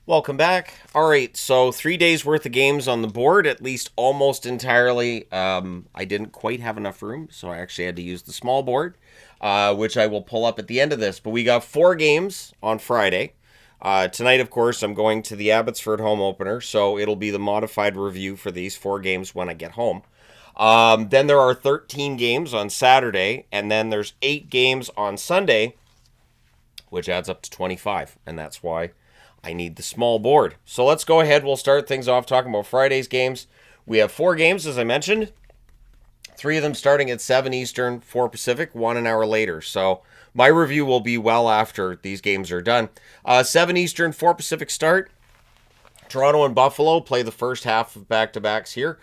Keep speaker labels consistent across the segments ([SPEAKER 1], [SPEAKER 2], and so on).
[SPEAKER 1] Welcome back. All right, so 3 days worth of games on the board, at least almost entirely. I didn't quite have enough room, so I actually had to use the small board, which I will pull up at the end of this. But we got 4 games on Friday. Tonight, of course, I'm going to the Abbotsford home opener, so it'll be the modified review for these 4 games when I get home. Then there are 13 games on Saturday, and then there's 8 games on Sunday, which adds up to 25, and that's why I need the small board. So let's go ahead. We'll start things off talking about Friday's games. We have 4 games, as I mentioned. 3 of them starting at 7 Eastern, 4 Pacific, 1 an hour later. So my review will be well after these games are done. 7 Eastern, 4 Pacific start. Toronto and Buffalo play the first half of back-to-backs here.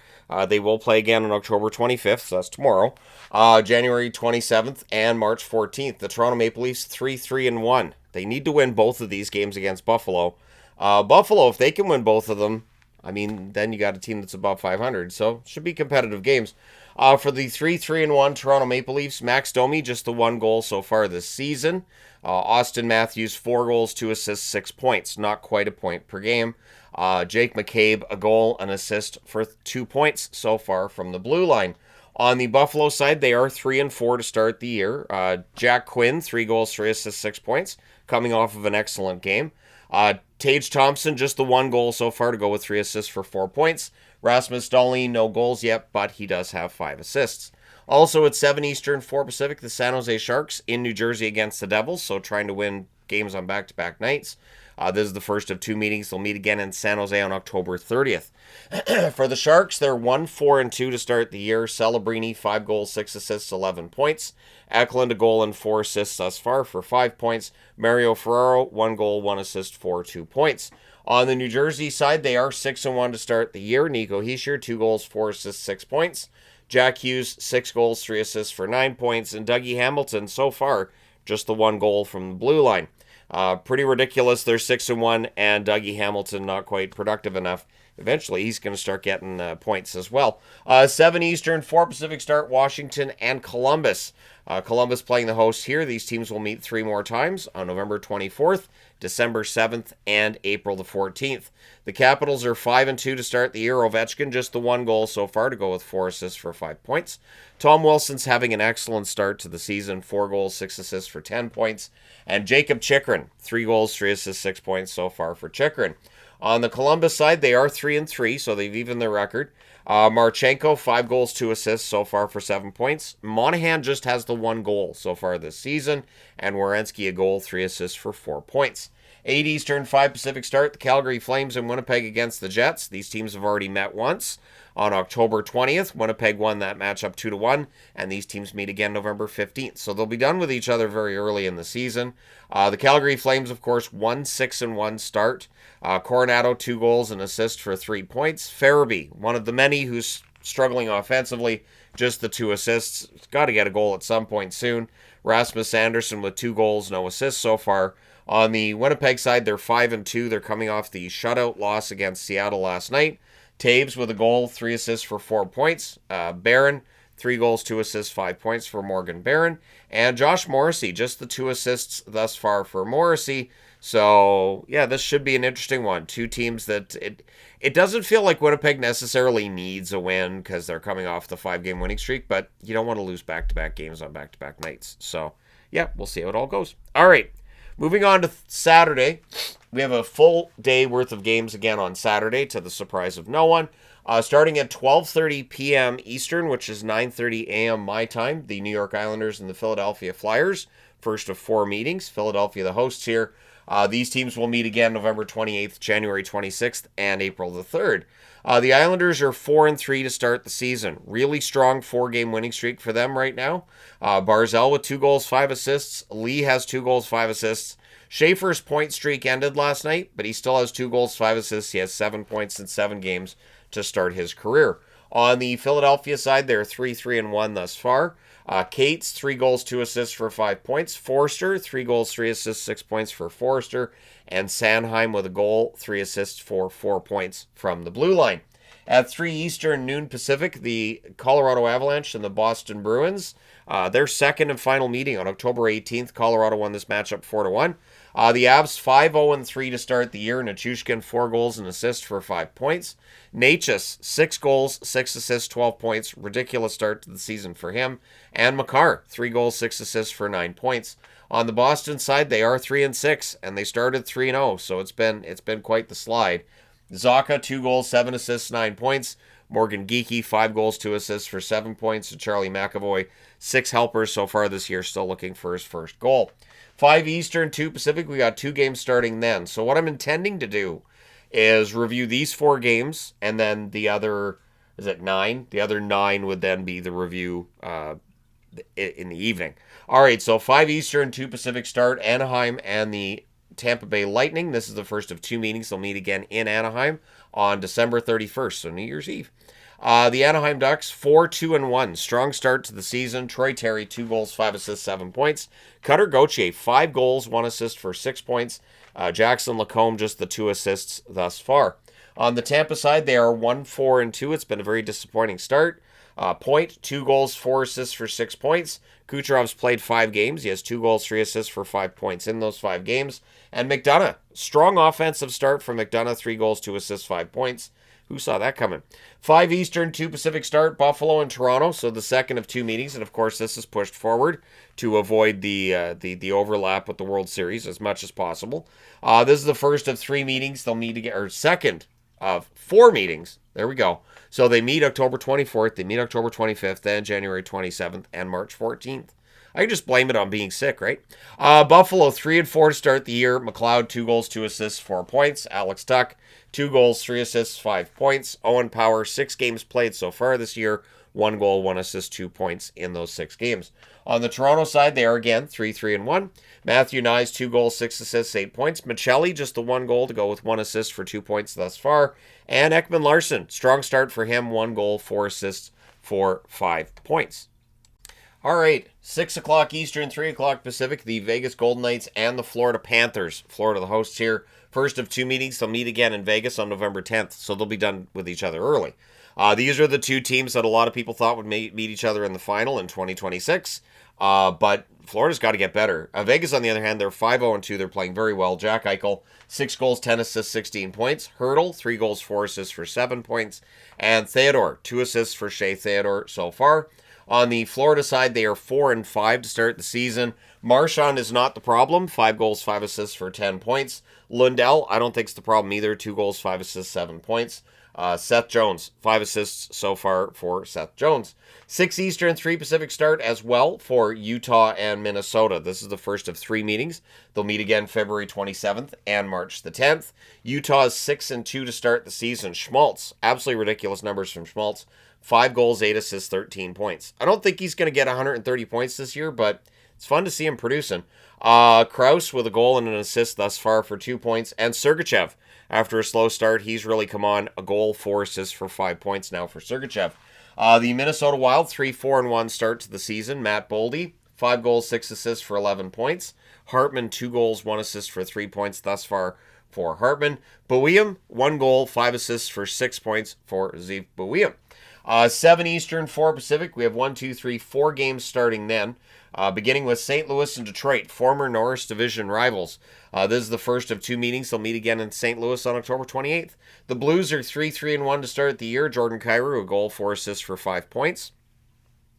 [SPEAKER 1] They will play again on October 25th, so that's tomorrow. January 27th and March 14th. The Toronto Maple Leafs 3-3-1. They need to win both of these games against Buffalo. Buffalo, if they can win both of them, I mean, then you got a team that's above 500, so should be competitive games. For the 3-3-1 Toronto Maple Leafs, Max Domi just the 1 goal so far this season. Austin Matthews 4 goals, 2 assists, 6 points. Not quite a point per game. Jake McCabe a goal, an assist for 2 points so far from the blue line. On the Buffalo side, they are 3-4 to start the year. Jack Quinn 3 goals, 3 assists, 6 points, coming off of an excellent game. Tage Thompson, just the 1 goal so far to go with 3 assists for 4 points. Rasmus Dahlin, no goals yet, but he does have 5 assists. Also at 7 Eastern, 4 Pacific, the San Jose Sharks in New Jersey against the Devils, so trying to win games on back-to-back nights. This is the first of 2 meetings. They'll meet again in San Jose on October 30th. For the Sharks, they're 1-4-2 to start the year. Celebrini, 5 goals, 6 assists, 11 points. Eklund, a goal and 4 assists thus far for 5 points. Mario Ferraro, 1 goal, 1 assist for 2 points. On the New Jersey side, they are 6-1 to start the year. Nico Hischier, 2 goals, 4 assists, 6 points. Jack Hughes, 6 goals, 3 assists for 9 points. And Dougie Hamilton, so far, just the 1 goal from the blue line. Pretty ridiculous. They're 6-1, and Dougie Hamilton not quite productive enough. Eventually, he's going to start getting points as well. 7 Eastern, 4 Pacific start, Washington and Columbus. Columbus playing the host here. These teams will meet 3 more times on November 24th, December 7th, and April the 14th. The Capitals are 5-2 to start the year. Ovechkin just the 1 goal so far to go with 4 assists for 5 points. Tom Wilson's having an excellent start to the season. 4 goals, 6 assists for 10 points. And Jacob Chychrun, 3 goals, 3 assists, 6 points so far for Chychrun. On the Columbus side, they are 3-3, so they've evened their record. Marchenko, 5 goals, 2 assists so far for 7 points. Monahan just has the 1 goal so far this season. And Werenski a goal, 3 assists for 4 points. 8 Eastern, 5 Pacific start. The Calgary Flames and Winnipeg against the Jets. These teams have already met once. On October 20th, Winnipeg won that matchup 2-1, and these teams meet again November 15th. So they'll be done with each other very early in the season. The Calgary Flames, of course, 1-6-1 start. Coronado, 2 goals and assist for 3 points. Farabee, one of the many who's struggling offensively, just the 2 assists. He's got to get a goal at some point soon. Rasmus Anderson with 2 goals, no assists so far. On the Winnipeg side, they're 5-2. They're coming off the shutout loss against Seattle last night. Taves with a goal, 3 assists for 4 points. Barron, 3 goals, 2 assists, 5 points for Morgan Barron. And Josh Morrissey, just the 2 assists thus far for Morrissey. So, yeah, this should be an interesting one. 2 teams that it doesn't feel like Winnipeg necessarily needs a win because they're coming off the 5-game winning streak, but you don't want to lose back-to-back games on back-to-back nights. So, yeah, we'll see how it all goes. All right, moving on to Saturday. We have a full day worth of games again on Saturday, to the surprise of no one. Starting at 12:30 p.m. Eastern, which is 9:30 a.m. my time, the New York Islanders and the Philadelphia Flyers. First of 4 meetings. Philadelphia, the hosts here. These teams will meet again November 28th, January 26th, and April the 3rd. The Islanders are 4-3 to start the season. Really strong 4-game winning streak for them right now. Barzal with 2 goals, 5 assists. Lee has 2 goals, 5 assists. Schaefer's point streak ended last night, but he still has 2 goals, 5 assists. He has 7 points in 7 games to start his career. On the Philadelphia side, they're 3-3-1 thus far. Cates, 3 goals, 2 assists for 5 points. Forster, 3 goals, 3 assists, 6 points for Forster. And Sanheim with a goal, 3 assists for 4 points from the blue line. At 3 Eastern, noon Pacific, the Colorado Avalanche and the Boston Bruins. Their second and final meeting on October 18th. Colorado won this matchup 4-1. The Avs 5-0-3 to start the year. Nichushkin 4 goals and assists for 5 points. Necas 6 goals, 6 assists, 12 points. Ridiculous start to the season for him. And Makar 3 goals, 6 assists for 9 points. On the Boston side, they are 3-6, and they started 3-0, so it's been quite the slide. Zacha 2 goals, 7 assists, 9 points. Morgan Geekie 5 goals, 2 assists for 7 points. And Charlie McAvoy 6 helpers so far this year, still looking for his first goal. 5 Eastern, 2 Pacific. We got 2 games starting then. So what I'm intending to do is review these 4 games, and then the other, is it 9? The other 9 would then be the review in the evening. All right, so 5 Eastern, 2 Pacific start, Anaheim and the Tampa Bay Lightning. This is the first of 2 meetings. They'll meet again in Anaheim on December 31st, so New Year's Eve. The Anaheim Ducks, 4-2-1. Strong start to the season. Troy Terry, 2 goals, 5 assists, 7 points. Cutter Gauthier, 5 goals, 1 assist for 6 points. Jackson Lacombe, just the 2 assists thus far. On the Tampa side, they are 1-4-2. It's been a very disappointing start. Point, 2 goals, 4 assists for 6 points. Kucherov's played 5 games. He has 2 goals, 3 assists for 5 points in those 5 games. And McDonough, strong offensive start from McDonough, 3 goals, 2 assists, 5 points. Who saw that coming? 5 Eastern, 2 Pacific start, Buffalo and Toronto. So the second of 2 meetings. And of course, this is pushed forward to avoid the overlap with the World Series as much as possible. This is the first of 3 meetings. They'll meet again, or second of 4 meetings. There we go. So they meet October 24th, they meet October 25th, then January 27th, and March 14th. I can just blame it on being sick, right? Buffalo 3-4 to start the year. McLeod 2 goals, 2 assists, 4 points. Alex Tuck 2 goals, 3 assists, 5 points. Owen Power 6 games played so far this year. 1 goal, 1 assist, 2 points in those 6 games. On the Toronto side, they are again 3-3-1. Matthew Nyes 2 goals, 6 assists, 8 points. Michelli just the 1 goal to go with 1 assist for 2 points thus far. And Ekman Larson, strong start for him, 1 goal, 4 assists for 5 points. All right, 6 o'clock Eastern, 3 o'clock Pacific, the Vegas Golden Knights and the Florida Panthers. Florida, the hosts here. First of 2 meetings, they'll meet again in Vegas on November 10th, so they'll be done with each other early. These are the 2 teams that a lot of people thought would meet each other in the final in 2026, but Florida's got to get better. Vegas, on the other hand, they're 5-0-2. They're playing very well. Jack Eichel, 6 goals, 10 assists, 16 points. Hurdle, 3 goals, 4 assists for 7 points. And Theodore, 2 assists for Shea Theodore so far. On the Florida side, they are 4-5 to start the season. Marchand is not the problem. 5 goals, 5 assists for 10 points. Lundell, I don't think it's the problem either. 2 goals, 5 assists, 7 points. Seth Jones, 5 assists so far for Seth Jones. 6 Eastern, 3 Pacific start as well for Utah and Minnesota. This is the first of 3 meetings. They'll meet again February 27th and March the 10th. Utah is 6-2 to start the season. Schmaltz, absolutely ridiculous numbers from Schmaltz. 5 goals, 8 assists, 13 points. I don't think he's going to get 130 points this year, but it's fun to see him producing. Krause with a goal and an assist thus far for 2 points. And Sergachev, after a slow start, he's really come on. A goal, 4 assists for 5 points now for Sergachev. The Minnesota Wild, 3-4-1 start to the season. Matt Boldy, 5 goals, 6 assists for 11 points. Hartman, 2 goals, 1 assist for 3 points thus far for Hartman. Boehm, 1 goal, 5 assists for 6 points for Zeev Boehm. 7 Eastern, 4 Pacific. We have 4 games starting then. Beginning with St. Louis and Detroit, former Norris Division rivals. This is the first of 2 meetings. They'll meet again in St. Louis on October 28th. The Blues are 3-3-1 to start the year. Jordan Kyrou, a goal, 4 assists for 5 points.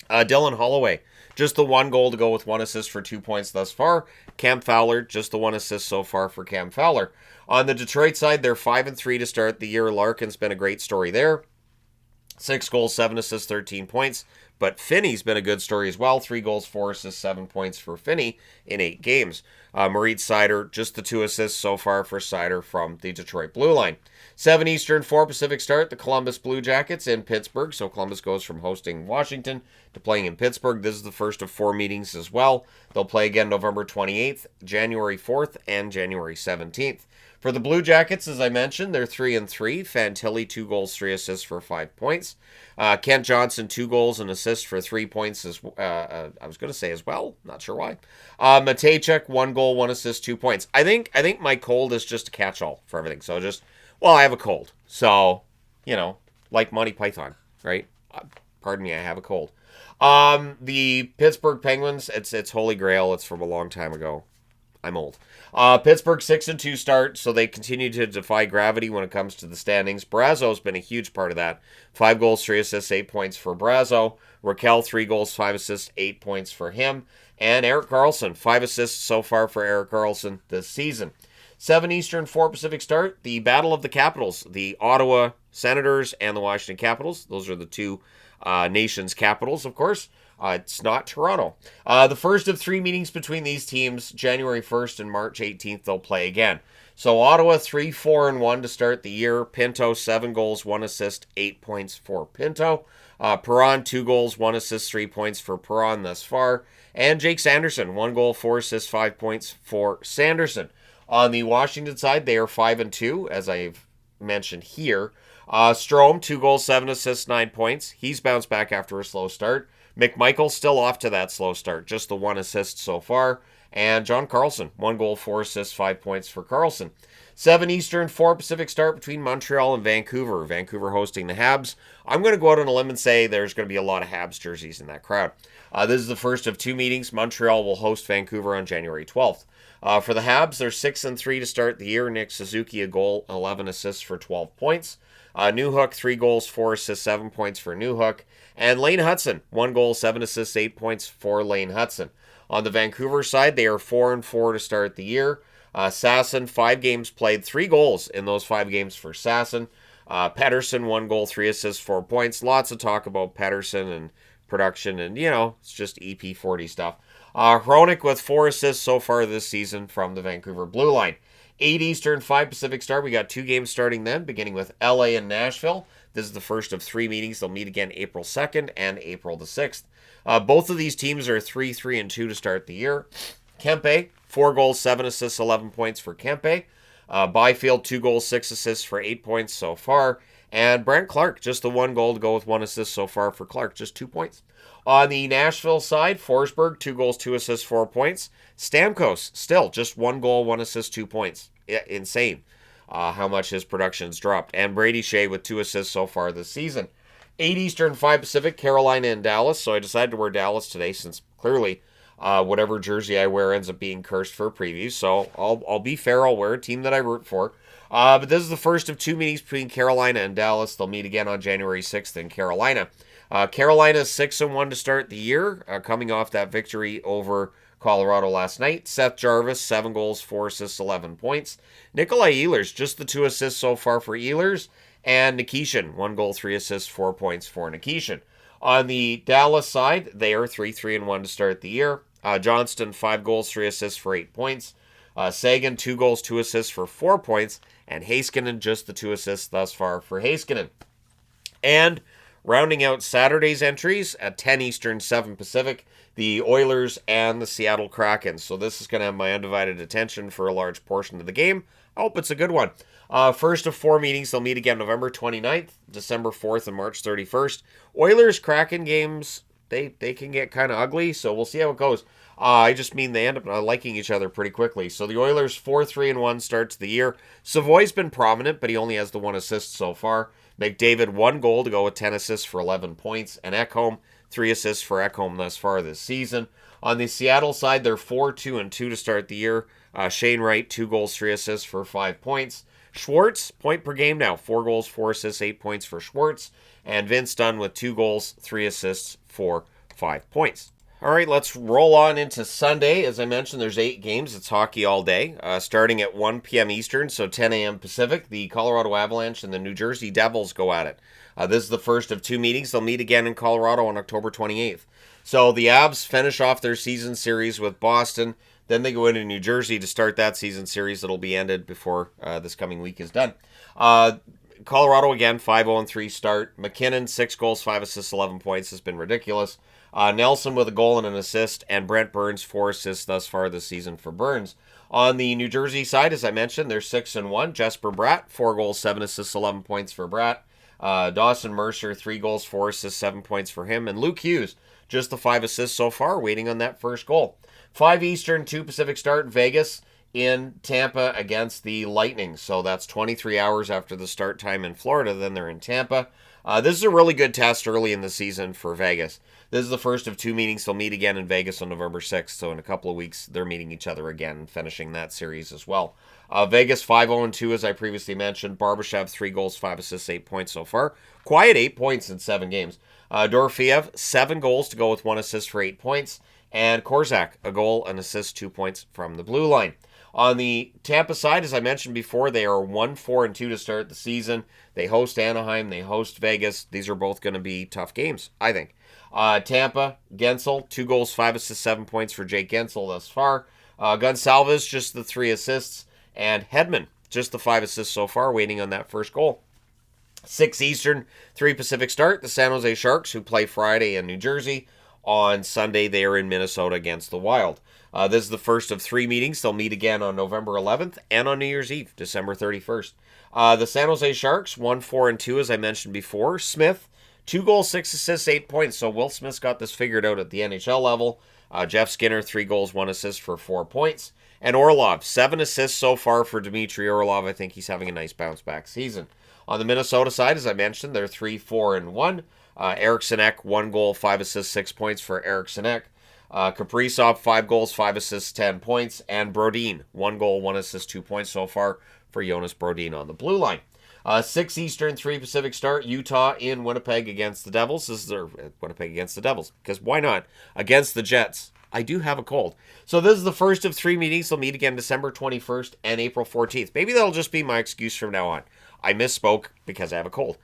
[SPEAKER 1] Dylan Holloway, just the 1 goal to go with 1 assist for 2 points thus far. Cam Fowler, just the 1 assist so far for Cam Fowler. On the Detroit side, they're 5-3 to start the year. Larkin's been a great story there. 6 goals, 7 assists, 13 points. But Finney's been a good story as well. 3 goals, 4 assists, 7 points for Finney in 8 games. Moritz Seider, just the 2 assists so far for Seider from the Detroit Blue Line. 7 Eastern, 4 Pacific start, the Columbus Blue Jackets in Pittsburgh. So Columbus goes from hosting Washington to playing in Pittsburgh. This is the first of 4 meetings as well. They'll play again November 28th, January 4th, and January 17th. For the Blue Jackets, as I mentioned, they're 3-3. Fantilli, 2 goals, 3 assists for 5 points. Kent Johnson, 2 goals and assists for 3 points. I was going to say as well. Not sure why. Matejchuk, 1 goal, 1 assist, 2 points. I think my cold is just a catch-all for everything. So I have a cold. So, like Monty Python, right? Pardon me, I have a cold. The Pittsburgh Penguins, it's Holy Grail. It's from a long time ago. I'm old. Pittsburgh 6-2 start, so they continue to defy gravity when it comes to the standings. Brazo's been a huge part of that. 5 goals, 3 assists, 8 points for Brazo. Raquel, 3 goals, 5 assists, 8 points for him. And Erik Karlsson, 5 assists so far for Erik Karlsson this season. 7 Eastern, 4 Pacific start. The Battle of the Capitals, the Ottawa Senators and the Washington Capitals. Those are the two nation's capitals, of course. It's not Toronto. The first of 3 meetings between these teams, January 1st and March 18th, they'll play again. So Ottawa 3-4-1 to start the year. Pinto 7 goals, 1 assist, 8 points for Pinto. Perron 2 goals, 1 assist, 3 points for Perron thus far. And Jake Sanderson 1 goal, 4 assists, 5 points for Sanderson. On the Washington side, they are 5-2, as I've mentioned here. Strome 2 goals, 7 assists, 9 points. He's bounced back after a slow start. McMichael still off to that slow start, just the 1 assist so far. And John Carlson, 1 goal, 4 assists, 5 points for Carlson. 7 Eastern, 4 Pacific start between Montreal and Vancouver. Vancouver hosting the Habs. I'm going to go out on a limb and say there's going to be a lot of Habs jerseys in that crowd. This is the first of 2 meetings. Montreal will host Vancouver on January 12th. For the Habs, they're 6-3 to start the year. Nick Suzuki, a goal, 11 assists for 12 points. Newhook, 3 goals, 4 assists, 7 points for Newhook. And Lane Hudson, 1 goal, 7 assists, 8 points for Lane Hudson. On the Vancouver side, they are 4-4 to start the year. Sasson, 5 games played, 3 goals in those 5 games for Sasson. Pettersson, 1 goal, 3 assists, 4 points. Lots of talk about Pettersson and production, and, it's just EP40 stuff. Hronik with 4 assists so far this season from the Vancouver Blue Line. 8 Eastern, 5 Pacific start. We got 2 games starting then, beginning with LA and Nashville. This is the first of 3 meetings. They'll meet again April 2nd and April the 6th. Both of these teams are 3-3-2 to start the year. Kempe, 4 goals, 7 assists, 11 points for Kempe. Byfield, 2 goals, 6 assists for 8 points so far. And Brent Clark, just the 1 goal to go with 1 assist so far for Clark, just 2 points. On the Nashville side, Forsberg, 2 goals, 2 assists, 4 points. Stamkos, still just 1 goal, 1 assist, 2 points. Insane how much his production's dropped. And Brady Shea with 2 assists so far this season. 8 Eastern, 5 Pacific, Carolina and Dallas. So I decided to wear Dallas today since clearly whatever jersey I wear ends up being cursed for previews. So I'll be fair. I'll wear a team that I root for. But this is the first of 2 meetings between Carolina and Dallas. They'll meet again on January 6th in Carolina. Carolina 6-1 to start the year, coming off that victory over Colorado last night. Seth Jarvis, 7 goals, 4 assists, 11 points. Nikolai Ehlers, just the 2 assists so far for Ehlers. And Nikishin, 1 goal, 3 assists, 4 points for Nikishin. On the Dallas side, they are 3-1 to start the year. Johnston, 5 goals, 3 assists for 8 points. Sagan, 2 goals, 2 assists for 4 points. And Heiskanen, just the 2 assists thus far for Heiskanen. And rounding out Saturday's entries at 10 Eastern, 7 Pacific, the Oilers and the Seattle Kraken. So this is going to have my undivided attention for a large portion of the game. I hope it's a good one. First of 4 meetings, they'll meet again November 29th, December 4th, and March 31st. Oilers-Kraken games, they can get kind of ugly, so we'll see how it goes. I just mean they end up liking each other pretty quickly. So the Oilers 4-3-1 starts the year. Savoy's been prominent, but he only has the 1 assist so far. McDavid, 1 goal to go with 10 assists for 11 points. And Ekholm, 3 assists for Ekholm thus far this season. On the Seattle side, they're 4-2-2 to start the year. Shane Wright, 2 goals, 3 assists for 5 points. Schwartz, point per game now. 4 goals, 4 assists, 8 points for Schwartz. And Vince Dunn with 2 goals, 3 assists for 5 points. All right, let's roll on into Sunday. As I mentioned, there's 8 games. It's hockey all day. Starting at 1 p.m. Eastern, so 10 a.m. Pacific, the Colorado Avalanche and the New Jersey Devils go at it. This is the first of 2 meetings. They'll meet again in Colorado on October 28th. So the Avs finish off their season series with Boston. Then they go into New Jersey to start that season series that'll be ended before this coming week is done. Colorado, again, 5-0-3 start. McKinnon, 6 goals, 5 assists, 11 points. Has been ridiculous. Nelson with a goal and an assist, and Brent Burns, 4 assists thus far this season for Burns. On the New Jersey side, as I mentioned, they're 6-1. Jesper Bratt, 4 goals, 7 assists, 11 points for Bratt. Dawson Mercer, 3 goals, 4 assists, 7 points for him. And Luke Hughes, just the 5 assists so far, waiting on that first goal. 5 Eastern, 2 Pacific start, Vegas in Tampa against the Lightning. So that's 23 hours after the start time in Florida. Then they're in Tampa. This is a really good test early in the season for Vegas. This is the first of 2 meetings. They'll meet again in Vegas on November 6th. So in a couple of weeks, they're meeting each other again, finishing that series as well. Vegas 5-0-2, as I previously mentioned. Barbashev 3 goals, 5 assists, 8 points so far. Quiet 8 points in 7 games. Dorofeev 7 goals to go with 1 assist for 8 points. And Korczak, a goal, an assist, 2 points from the blue line. On the Tampa side, as I mentioned before, they are 1-4-2 to start the season. They host Anaheim. They host Vegas. These are both going to be tough games, I think. Tampa, Gensel, 2 goals, 5 assists, 7 points for Jake Gensel thus far. Gonsalves, just the 3 assists. And Hedman, just the 5 assists so far, waiting on that first goal. 6 Eastern, 3 Pacific start. The San Jose Sharks, who play Friday in New Jersey. On Sunday, they are in Minnesota against the Wild. This is the first of 3 meetings. They'll meet again on November 11th and on New Year's Eve, December 31st. The San Jose Sharks, 1-4-2, as I mentioned before. Smith, 2 goals, 6 assists, 8 points. So Will Smith's got this figured out at the NHL level. Jeff Skinner, 3 goals, 1 assist for 4 points. And Orlov, 7 assists so far for Dmitry Orlov. I think he's having a nice bounce-back season. On the Minnesota side, as I mentioned, they're 3-4-1. Eriksson Ek, 1 goal, 5 assists, 6 points for Eriksson Ek. Kaprizov, 5 goals, 5 assists, 10 points. And Brodin, 1 goal, 1 assist, 2 points so far for Jonas Brodin on the blue line. 6 Eastern, 3 Pacific start. Utah in Winnipeg against the Devils. This is their Winnipeg against the Devils, because why not? Against the Jets. I do have a cold. So this is the first of 3 meetings. They'll meet again December 21st and April 14th. Maybe that'll just be my excuse from now on. I misspoke because I have a cold.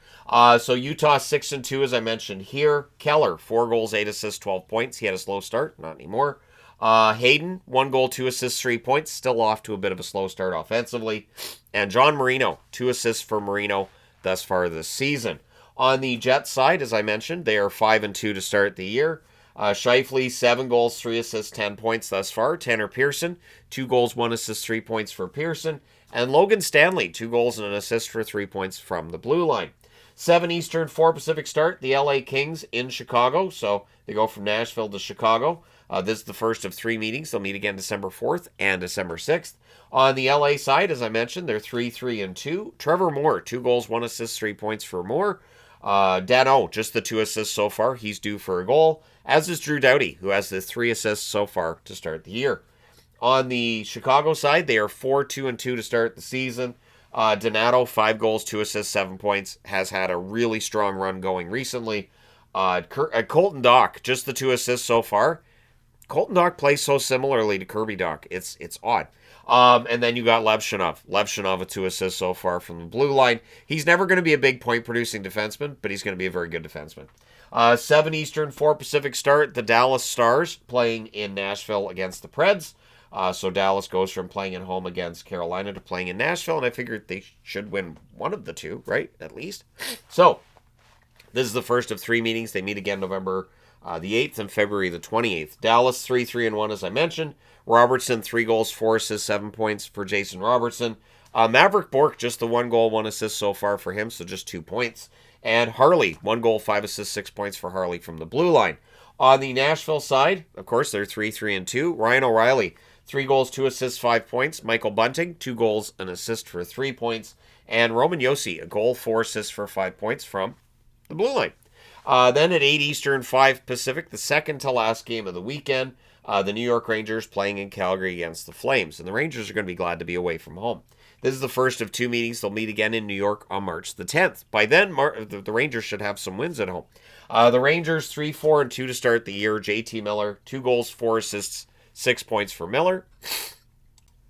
[SPEAKER 1] So Utah 6-2, as I mentioned here. Keller, 4 goals, 8 assists, 12 points. He had a slow start. Not anymore. Hayden, 1 goal, 2 assists, 3 points. Still off to a bit of a slow start offensively. And John Marino, 2 assists for Marino thus far this season. On the Jets side, as I mentioned, they are 5-2 to start the year. Scheifele, 7 goals, 3 assists, 10 points thus far. Tanner Pearson, 2 goals, 1 assist, 3 points for Pearson. And Logan Stanley, 2 goals and an assist for 3 points from the blue line. 7 Eastern, 4 Pacific start. The LA Kings in Chicago. So they go from Nashville to Chicago. This is the first of 3 meetings. They'll meet again December 4th and December 6th. On the LA side, as I mentioned, they're 3-3-2. Trevor Moore, 2 goals, 1 assist, 3 points for Moore. Dano, just the 2 assists so far. He's due for a goal. As is Drew Doughty, who has the 3 assists so far to start the year. On the Chicago side, they are 4-2-2 to start the season. Donato, 5 goals, 2 assists, 7 points, has had a really strong run going recently. Colton Dach, just the 2 assists so far. Colton Dach plays so similarly to Kirby Dach. It's odd. And then you got Levshinov. Levshinov with 2 assists so far from the blue line. He's never going to be a big point-producing defenseman, but he's going to be a very good defenseman. 7 Eastern, 4 Pacific start. The Dallas Stars playing in Nashville against the Preds. So Dallas goes from playing at home against Carolina to playing in Nashville, and I figured they should win one of the two, right? At least. So this is the first of 3 meetings. They meet again November the 8th and February the 28th. Dallas 3-3-1, as I mentioned. Robertson, 3 goals, 4 assists, 7 points for Jason Robertson. Maverick Bourque, just the 1 goal, 1 assist so far for him, so just 2 points. And Harley, 1 goal, 5 assists, 6 points for Harley from the blue line. On the Nashville side, of course, they're 3-3-2. Ryan O'Reilly, 3 goals, 2 assists, 5 points. Michael Bunting, 2 goals, an assist for 3 points. And Roman Josi, a goal, 4 assists for 5 points from the blue line. Then at 8 Eastern, 5 Pacific, the second to last game of the weekend, the New York Rangers playing in Calgary against the Flames. And the Rangers are going to be glad to be away from home. This is the first of 2 meetings. They'll meet again in New York on March the 10th. By then, the Rangers should have some wins at home. The Rangers 3-4-2 to start the year. JT Miller, 2 goals, 4 assists, 6 points for Miller.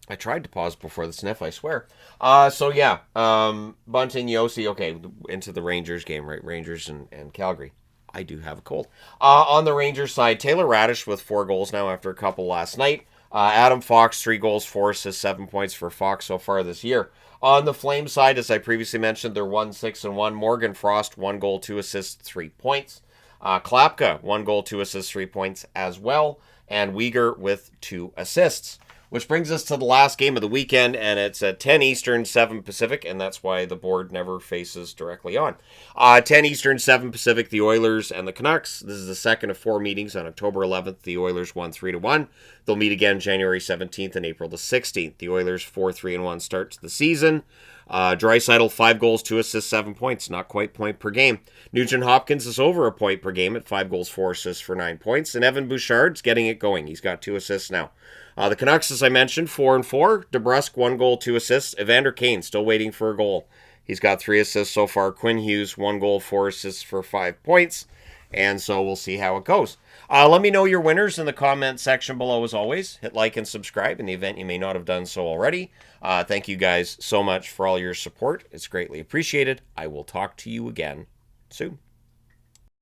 [SPEAKER 1] I tried to pause before the sniff, I swear. Bunting, Josi, okay, into the Rangers game, right? Rangers and Calgary. I do have a cold. On the Rangers side, Taylor Radish with 4 goals now after a couple last night. Adam Fox, 3 goals, 4 assists, 7 points for Fox so far this year. On the Flames side, as I previously mentioned, they're 1-6-1. Morgan Frost, 1 goal, 2 assists, 3 points. Klapka, 1 goal, 2 assists, 3 points as well. And Weegar with 2 assists. Which brings us to the last game of the weekend, and it's at 10 Eastern, 7 Pacific, and that's why the board never faces directly on. 10 Eastern, 7 Pacific, the Oilers and the Canucks. This is the second of 4 meetings on October 11th. The Oilers won 3-1. They'll meet again January 17th and April the 16th. The Oilers 4-3-1 start to the season. Draisaitl, 5 goals, 2 assists, 7 points. Not quite point per game. Nugent Hopkins is over a point per game at 5 goals, 4 assists for 9 points. And Evan Bouchard's getting it going. He's got 2 assists now. The Canucks, as I mentioned, 4-4. DeBrusk, 1 goal, 2 assists. Evander Kane still waiting for a goal. He's got 3 assists so far. Quinn Hughes, 1 goal, 4 assists for 5 points. And so we'll see how it goes. Let me know your winners in the comment section below as always. Hit like and subscribe in the event you may not have done so already. Thank you guys so much for all your support. It's greatly appreciated. I will talk to you again soon.